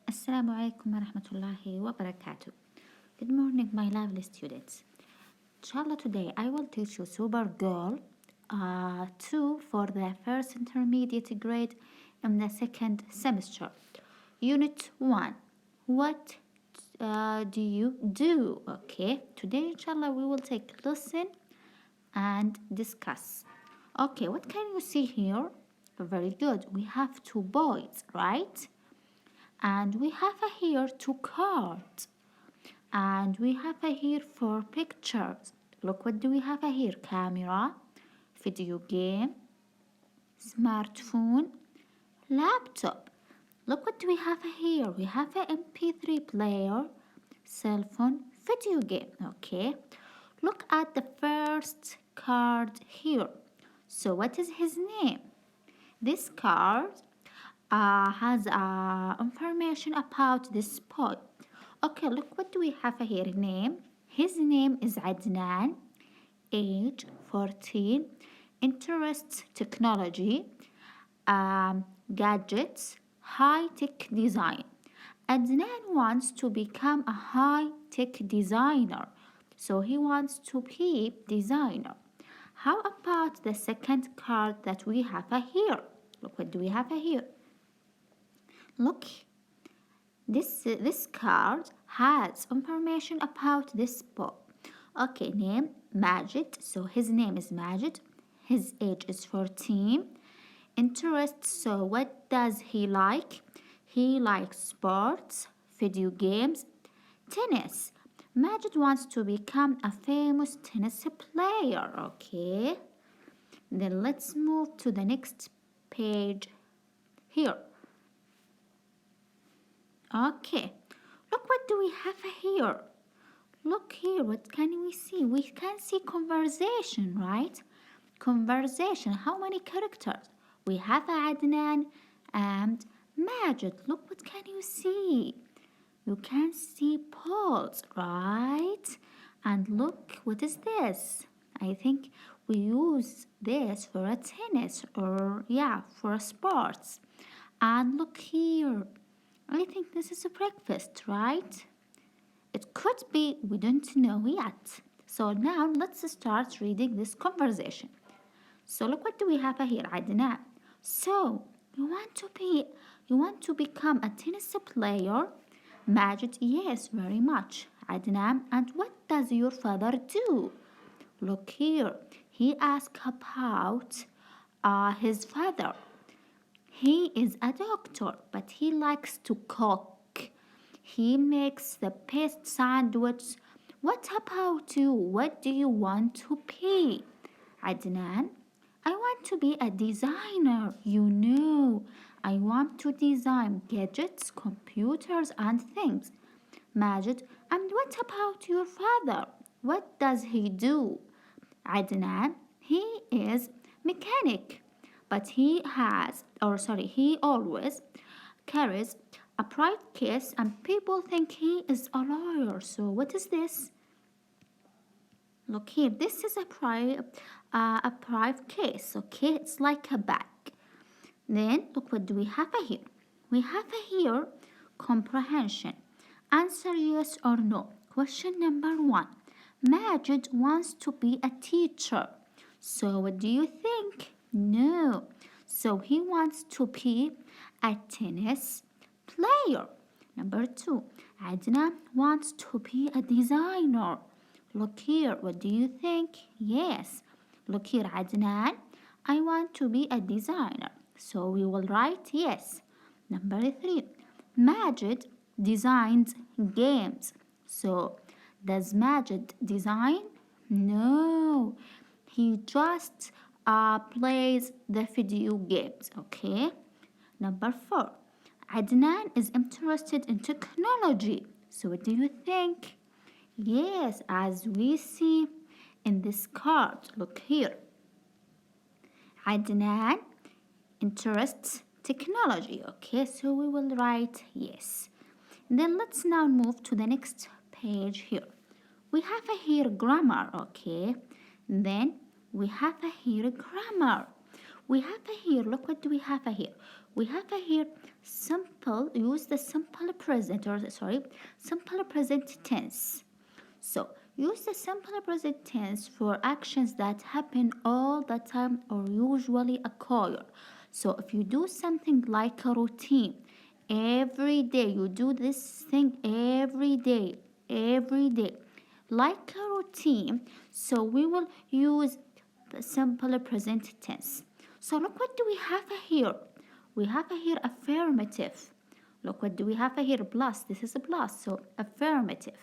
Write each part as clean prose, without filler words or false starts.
Assalamu alaikum wa rahmatullahi wa barakatuh. Good morning, my lovely students. Inshallah, today I will teach you Super Girl 2 for the first intermediate grade in the second semester. Unit 1. What do you do? Okay, today, inshallah, we will take listen and discuss. Okay, what can you see here? Very good. We have two boys, right? And we have here two cards. And we have here four pictures. Look, what do we have here? Camera, video game, smartphone, laptop. Look, what do we have here? We have an MP3 player, cell phone, video game. Okay. Look at the first card here. So what is his name? This card has information about this boy. Okay, look, what do we have here? Name. His name is Adnan, age 14, interests technology, gadgets, high-tech design. Adnan wants to become a high-tech designer, so he wants to be designer. How about the second card that we have here? Look, what do we have here? Look, this card has information about this boy. Okay, name Majid. So his name is Majid. His age is 14. Interests. So what does he like? He likes sports, video games, tennis. Majid wants to become a famous tennis player. Okay. Then let's move to the next page here. Okay, look, what do we have here? Look here, what can we see? We can see conversation, right? Conversation, how many characters? We have Adnan and Majid. Look, what can you see? You can see balls, right? And look, what is this? I think we use this for a tennis or, for a sports. And look here. I think this is a breakfast, right? It could be, we don't know yet. So now let's start reading this conversation. So look, what do we have here, Adnan? So you want to become a tennis player? Majid, yes, very much. Adnan, and what does your father do? Look here, he asked about his father. He is a doctor, but he likes to cook. He makes the best sandwich. What about you? What do you want to be? Adnan, I want to be a designer. I want to design gadgets, computers, and things. Majid, and what about your father? What does he do? Adnan, he is mechanic. But he always carries a briefcase and people think he is a lawyer. So what is this? Look here, this is a briefcase, okay? It's like a bag. Then look, what do we have here? We have here comprehension. Answer yes or no. Question number 1. Majid wants to be a teacher. So what do you think? No. So he wants to be a tennis player. Number 2. Adnan wants to be a designer. Look here, what do you think? Yes. Look here, Adnan, I want to be a designer. So we will write yes. Number 3. Majid designs games. So does Majid design? No. He just plays the video games, okay? Number 4. Adnan is interested in technology. So what do you think? Yes, as we see in this card. Look here. Adnan interests technology, okay? So we will write yes. Then let's now move to the next page here. We have here grammar, okay? Then we have here grammar. We have here, look, what do we have here? We have here simple, use the simple present, simple present tense. So use the simple present tense for actions that happen all the time or usually occur. So if you do something like a routine, every day you do this thing every day, like a routine, so we will use the simple present tense. So look what do we have here. We have here affirmative. Look what do we have here, plus. This is a plus, so affirmative.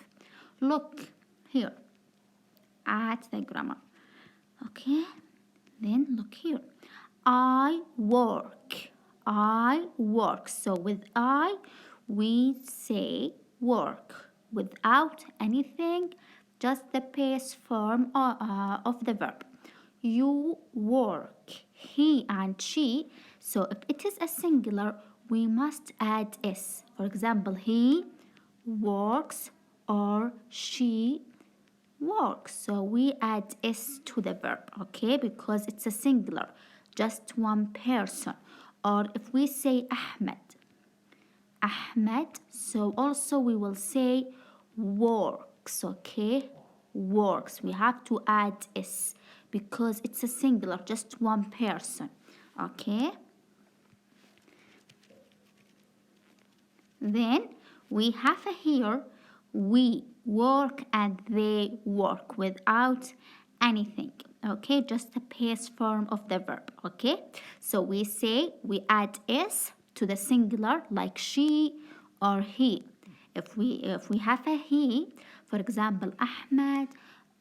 Look here at the grammar. Okay, then look here. I work. I work. So with I, we say work. Without anything, just the base form of the verb. You work. He and she. So if it is a singular, we must add s. For example, he works or she works. So we add s to the verb, okay, because it's a singular, just one person. Or if we say Ahmed, so also we will say works, okay, works. We have to add s because it's a singular, just one person, okay. Then we have here we work and they work without anything, okay, just the base form of the verb, okay. So we say we add s to the singular like she or he. If we have a he, for example Ahmed,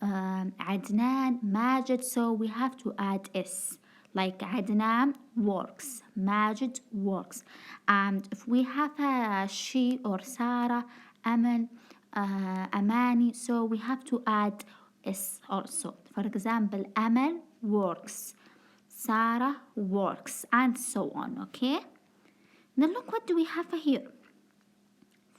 Adnan, Majid, so we have to add s. Like Adnan works, Majid works. And if we have a she or Sarah, Aman, Amani, so we have to add s also. For example, Amal works, Sarah works, and so on, okay? Now look what do we have here.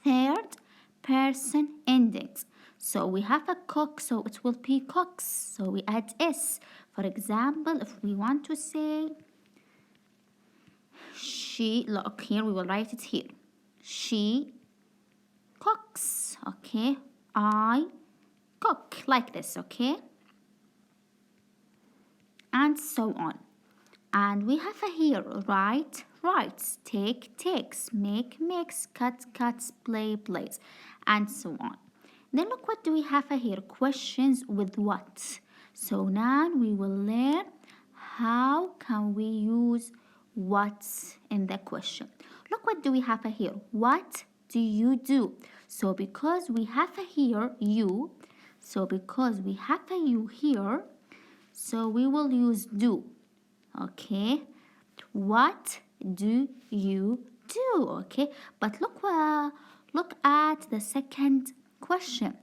Third person endings. So we have a cook, so it will be cooks. So we add s. For example, if we want to say she, look here, we will write it here. She cooks, okay. I cook, like this, okay. And so on. And we have here write, writes, take, takes, make, makes, cut, cuts, play, plays, and so on. Then look what do we have here, questions with what. So now we will learn how can we use what in the question. Look what do we have here, what do you do. So because we have here you, so because we have a you here, so we will use do, okay. What do you do, okay. But look at the second question.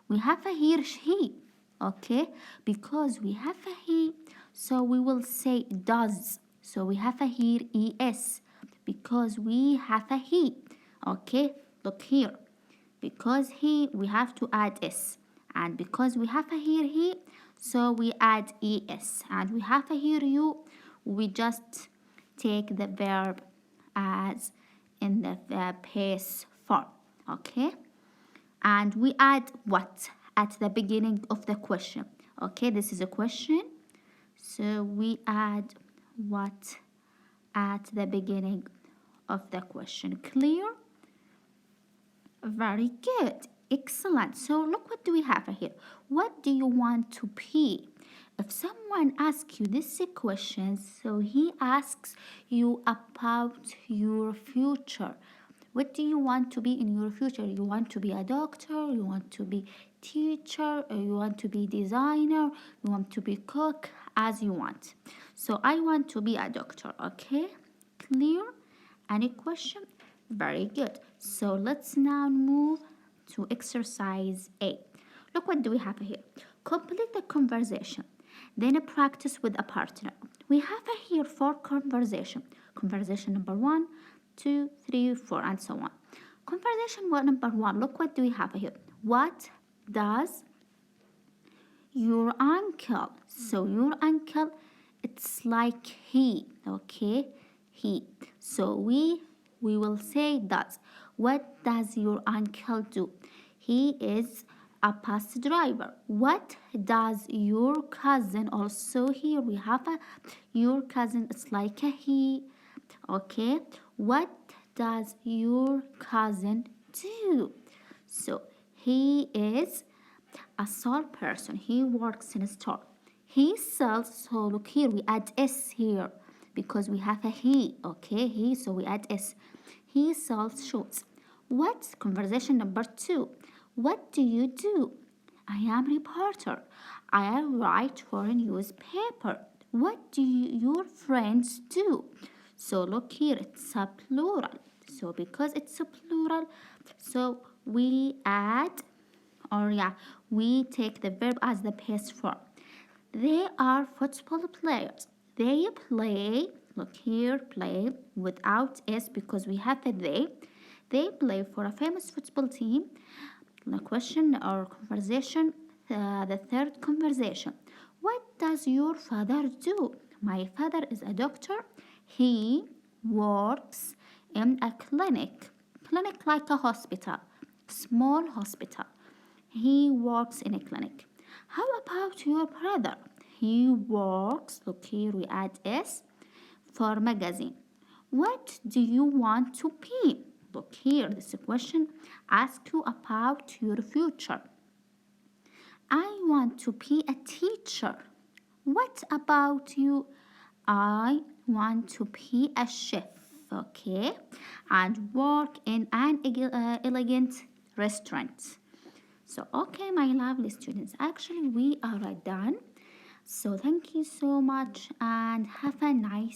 We have a here he, okay, because we have a he, so we will say does. So we have a here es because we have a he, okay. Look here, because he, we have to add s, and because we have a here he, so we add es, and we have a here you, we just take the verb as in the base form, okay. And we add what at the beginning of the question, okay. This is a question, so we add what at the beginning of the question. Clear? Very good, excellent. So look what do we have here. What do you want to be? If someone asks you this question, so he asks you about your future. What do you want to be in your future? You want to be a doctor, you want to be teacher, or you want to be designer, you want to be cook, as you want. So I want to be a doctor, okay? Clear? Any question? Very good. So let's now move to exercise A. Look what do we have here. Complete the conversation. Then practice with a partner. We have here 4 conversation. Conversation number 1, 2, 3, 4, and so on. Conversation number 1. Look what do we have here. What does your uncle? So your uncle, it's like he, okay? he. So we will say does. What does your uncle do? He is a bus driver. What does your cousin? Also here we have your cousin. It's like a he. Okay. What does your cousin do? So he is a sole person. He works in a store. He sells. So look here, we add s here because we have a he. Okay, he. So we add s. He sells shoes. What? Conversation number 2. What do you do? I am a reporter. I write for a newspaper. What do your friends do? So look here, it's a plural. So because it's a plural, so we add, or yeah, we take the verb as the past form. They are football players. They play, look here, play without s because we have a they. They play for a famous football team. The question or conversation, the third conversation. What does your father do? My father is a doctor. He works in a clinic. Clinic like a hospital, small hospital. He works in a clinic. How about your brother? He works, look here, we add s, for magazine. What do you want to be? Look here, this question asks you about your future. I want to be a teacher. What about you? I want to be a chef, okay, and work in an elegant restaurant. So, okay, my lovely students, actually we are done. So, thank you so much and have a nice